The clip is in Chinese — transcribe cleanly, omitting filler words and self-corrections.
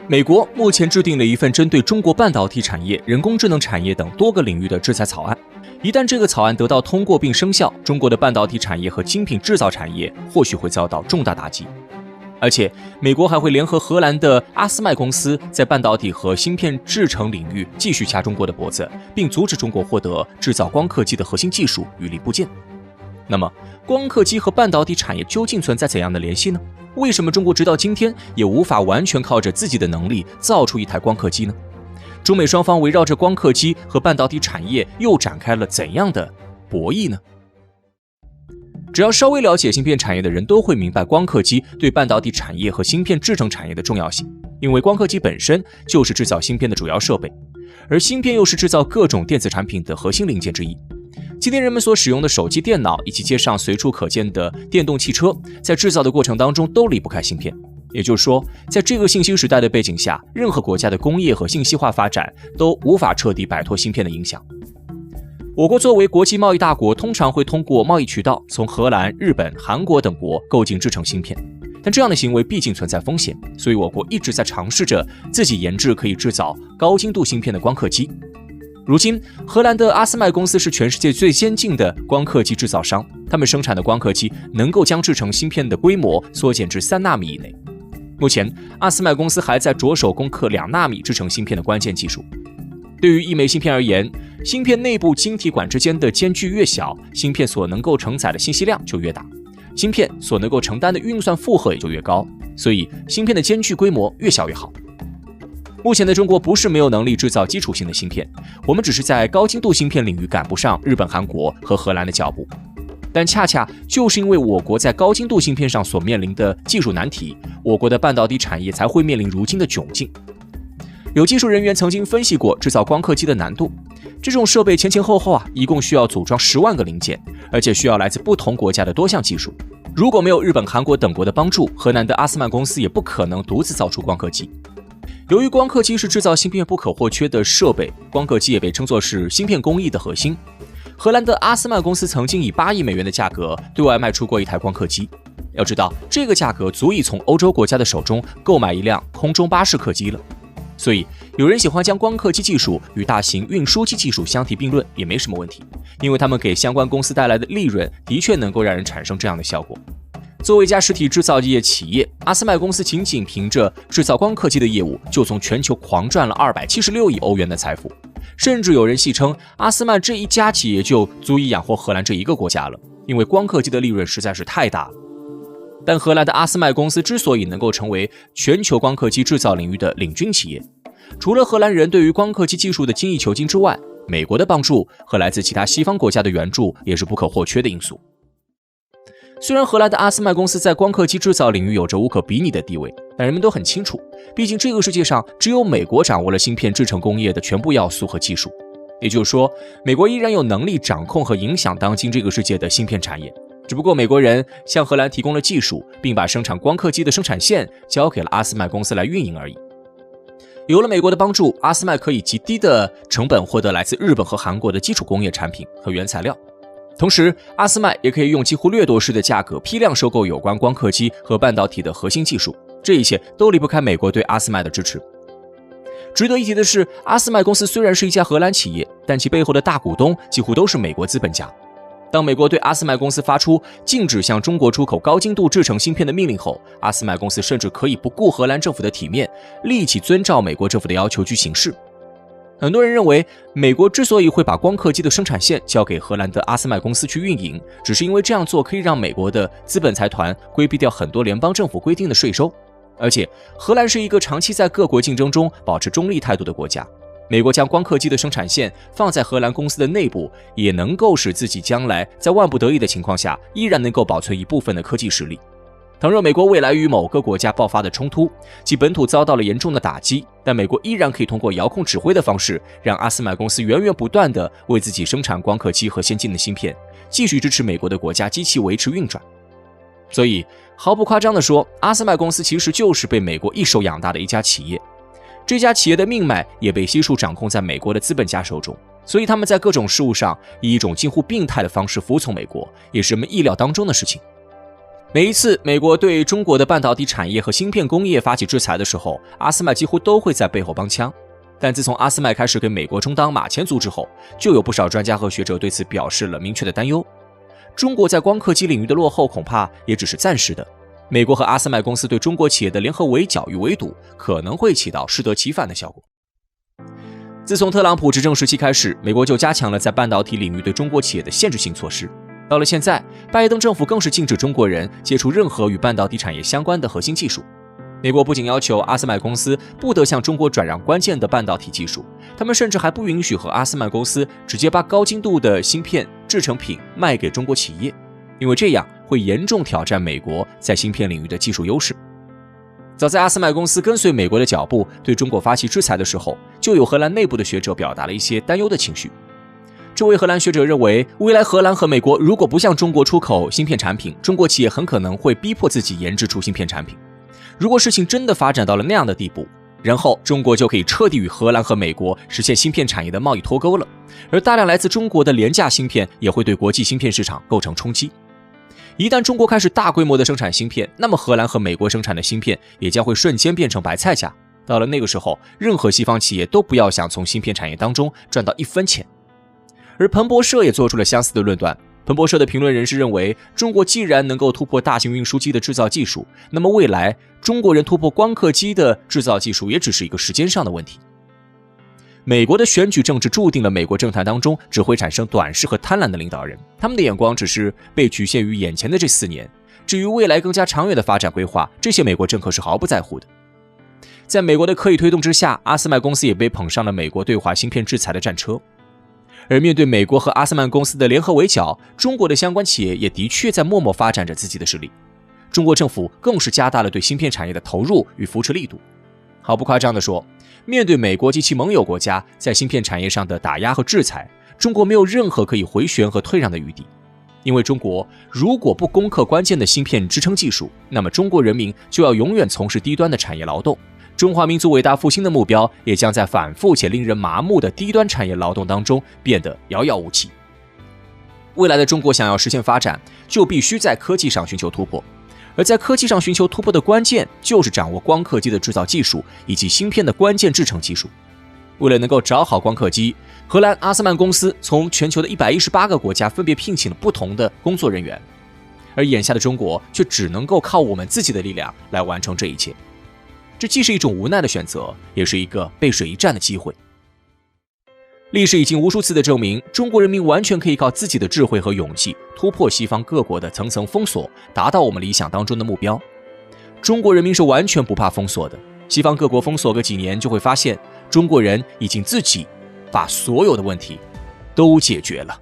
美国目前制定了一份针对中国半导体产业、人工智能产业等多个领域的制裁草案。一旦这个草案得到通过并生效，中国的半导体产业和晶片制造产业或许会遭到重大打击。而且，美国还会联合荷兰的阿斯麦公司，在半导体和芯片制成领域继续掐中国的脖子，并阻止中国获得制造光刻机的核心技术与零部件。那么，光刻机和半导体产业究竟存在怎样的联系呢？为什么中国直到今天也无法完全靠着自己的能力造出一台光刻机呢？中美双方围绕着光刻机和半导体产业又展开了怎样的博弈呢？只要稍微了解芯片产业的人都会明白光刻机对半导体产业和芯片制成产业的重要性，因为光刻机本身就是制造芯片的主要设备，而芯片又是制造各种电子产品的核心零件之一。今天人们所使用的手机、电脑以及街上随处可见的电动汽车，在制造的过程当中都离不开芯片。也就是说，在这个信息时代的背景下，任何国家的工业和信息化发展都无法彻底摆脱芯片的影响。我国作为国际贸易大国，通常会通过贸易渠道从荷兰、日本、韩国等国购进制成芯片，但这样的行为毕竟存在风险，所以我国一直在尝试着自己研制可以制造高精度芯片的光刻机。如今，荷兰的阿斯麦公司是全世界最先进的光刻机制造商，他们生产的光刻机能够将制成芯片的规模缩减至3纳米以内。目前，阿斯麦公司还在着手攻克2纳米制成芯片的关键技术。对于一枚芯片而言，芯片内部晶体管之间的间距越小，芯片所能够承载的信息量就越大，芯片所能够承担的运算负荷也就越高，所以芯片的间距规模越小越好。目前的中国不是没有能力制造基础性的芯片，我们只是在高精度芯片领域赶不上日本、韩国和荷兰的脚步。但恰恰就是因为我国在高精度芯片上所面临的技术难题，我国的半导体产业才会面临如今的窘境。有技术人员曾经分析过制造光刻机的难度，这种设备前后一共需要组装10万个零件，而且需要来自不同国家的多项技术。如果没有日本、韩国等国的帮助，荷兰的阿斯曼公司也不可能独自造出光刻机。由于光刻机是制造芯片不可或缺的设备，光刻机也被称作是芯片工艺的核心。荷兰的阿斯曼公司曾经以8亿美元的价格对外卖出过一台光刻机。要知道，这个价格足以从欧洲国家的手中购买一辆空中巴士客机了。所以，有人喜欢将光刻机技术与大型运输机技术相提并论，也没什么问题，因为他们给相关公司带来的利润的确能够让人产生这样的效果。作为一家实体制造业企业，阿斯麦公司仅仅凭着制造光刻机的业务，就从全球狂赚了276亿欧元的财富。甚至有人戏称，阿斯麦这一家企业就足以养活荷兰这一个国家了，因为光刻机的利润实在是太大了。但荷兰的阿斯麦公司之所以能够成为全球光刻机制造领域的领军企业，除了荷兰人对于光刻机技术的精益求精之外，美国的帮助和来自其他西方国家的援助也是不可或缺的因素。虽然荷兰的阿斯麦公司在光刻机制造领域有着无可比拟的地位，但人们都很清楚，毕竟这个世界上只有美国掌握了芯片制成工业的全部要素和技术。也就是说，美国依然有能力掌控和影响当今这个世界的芯片产业，只不过美国人向荷兰提供了技术，并把生产光刻机的生产线交给了阿斯麦公司来运营而已。有了美国的帮助，阿斯麦可以极低的成本获得来自日本和韩国的基础工业产品和原材料。同时，阿斯麦也可以用几乎掠夺式的价格批量收购有关光刻机和半导体的核心技术，这一切都离不开美国对阿斯麦的支持。值得一提的是，阿斯麦公司虽然是一家荷兰企业，但其背后的大股东几乎都是美国资本家。当美国对阿斯麦公司发出禁止向中国出口高精度制成芯片的命令后，阿斯麦公司甚至可以不顾荷兰政府的体面，立即遵照美国政府的要求去行事。很多人认为，美国之所以会把光刻机的生产线交给荷兰的阿斯麦公司去运营，只是因为这样做可以让美国的资本财团规避掉很多联邦政府规定的税收。而且，荷兰是一个长期在各国竞争中保持中立态度的国家。美国将光刻机的生产线放在荷兰公司的内部，也能够使自己将来在万不得已的情况下，依然能够保存一部分的科技实力。倘若美国未来与某个国家爆发的冲突，其本土遭到了严重的打击，但美国依然可以通过遥控指挥的方式，让阿斯麦公司源源不断地为自己生产光刻机和先进的芯片，继续支持美国的国家机器维持运转。所以，毫不夸张地说，阿斯麦公司其实就是被美国一手养大的一家企业。这家企业的命脉也被悉数掌控在美国的资本家手中，所以他们在各种事务上以一种近乎病态的方式服从美国，也是人们意料当中的事情。每一次美国对中国的半导体产业和芯片工业发起制裁的时候，阿斯麦几乎都会在背后帮腔。但自从阿斯麦开始给美国充当马前卒之后，就有不少专家和学者对此表示了明确的担忧。中国在光刻机领域的落后恐怕也只是暂时的，美国和阿斯麦公司对中国企业的联合围剿与围堵可能会起到适得其反的效果。自从特朗普执政时期开始，美国就加强了在半导体领域对中国企业的限制性措施。到了现在，拜登政府更是禁止中国人接触任何与半导体产业相关的核心技术。美国不仅要求阿斯麦公司不得向中国转让关键的半导体技术，他们甚至还不允许和阿斯麦公司直接把高精度的芯片制成品卖给中国企业，因为这样会严重挑战美国在芯片领域的技术优势。早在阿斯麦公司跟随美国的脚步对中国发起制裁的时候，就有荷兰内部的学者表达了一些担忧的情绪。这位荷兰学者认为，未来荷兰和美国如果不向中国出口芯片产品，中国企业很可能会逼迫自己研制出芯片产品。如果事情真的发展到了那样的地步，然后中国就可以彻底与荷兰和美国实现芯片产业的贸易脱钩了，而大量来自中国的廉价芯片也会对国际芯片市场构成冲击。一旦中国开始大规模的生产芯片，那么荷兰和美国生产的芯片也将会瞬间变成白菜价。到了那个时候，任何西方企业都不要想从芯片产业当中赚到一分钱。而彭博社也做出了相似的论断。彭博社的评论人士认为，中国既然能够突破大型运输机的制造技术，那么未来中国人突破光刻机的制造技术也只是一个时间上的问题。美国的选举政治注定了美国政坛当中只会产生短视和贪婪的领导人，他们的眼光只是被局限于眼前的这4年，至于未来更加长远的发展规划，这些美国政客是毫不在乎的。在美国的刻意推动之下，阿斯麦公司也被捧上了美国对华芯片制裁的战车。而面对美国和阿斯麦公司的联合围剿，中国的相关企业也的确在默默发展着自己的实力。中国政府更是加大了对芯片产业的投入与扶持力度。毫不夸张地说，面对美国及其盟友国家在芯片产业上的打压和制裁，中国没有任何可以回旋和退让的余地。因为中国如果不攻克关键的芯片支撑技术，那么中国人民就要永远从事低端的产业劳动，中华民族伟大复兴的目标也将在反复且令人麻木的低端产业劳动当中变得遥遥无期。未来的中国想要实现发展，就必须在科技上寻求突破，而在科技上寻求突破的关键就是掌握光刻机的制造技术以及芯片的关键制成技术。为了能够找好光刻机，荷兰阿斯曼公司从全球的118个国家分别聘请了不同的工作人员，而眼下的中国却只能够靠我们自己的力量来完成这一切。这既是一种无奈的选择，也是一个背水一战的机会。历史已经无数次的证明，中国人民完全可以靠自己的智慧和勇气突破西方各国的层层封锁，达到我们理想当中的目标。中国人民是完全不怕封锁的，西方各国封锁个几年就会发现，中国人已经自己把所有的问题都解决了。